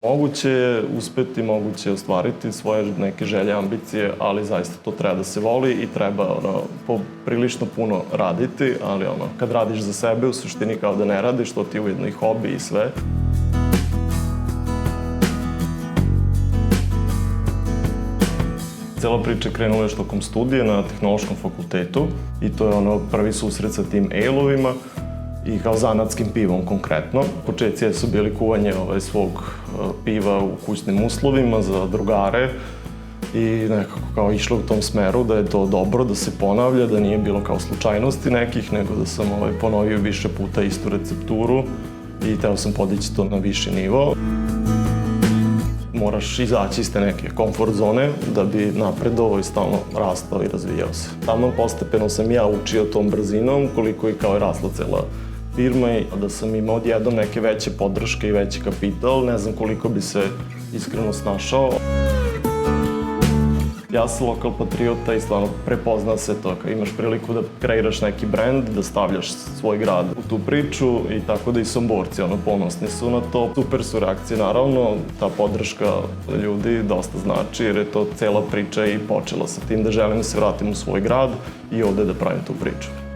Moguće je uspeti, moguće je ostvariti svoje neke želje, ambicije, ali zaista to treba da se voli i treba poprilično puno raditi, ali kad radiš za sebe, u suštini kao da ne radiš, to ti je ujedno i hobi i sve. Cela priča krenula još tokom studije na Tehnološkom fakultetu i to je prvi susret sa tim ale-ovima i kao zanatskim pivom konkretno. Početci su bili kuvanje svog piva u kućnim uslovima za drugare i nekako kao išlo u tom smeru da je to dobro, da se ponavlja, da nije bilo kao slučajnosti nekih, nego da sam ponovio više puta istu recepturu i teo sam podići to na viši nivo. Moraš izaći iz te neke komfort zone da bi napredovao i stalno rastao i razvijao se. Tamo postepeno sam ja učio tom brzinom koliko i kao je rasla cela firma i da sam imao odjednom neke veće podrške i veći kapital, ne znam koliko bi se iskreno snašao. Ja sam lokal patriota i stvarno prepozna se to, kad imaš priliku da kreiraš neki brend, da stavljaš svoj grad u tu priču i tako da i Somborci ponosni su na to. Super su reakcije, naravno, ta podrška ljudi dosta znači jer je to cela priča i počela sa tim da želim da se vratim u svoj grad i ovde da pravim tu priču.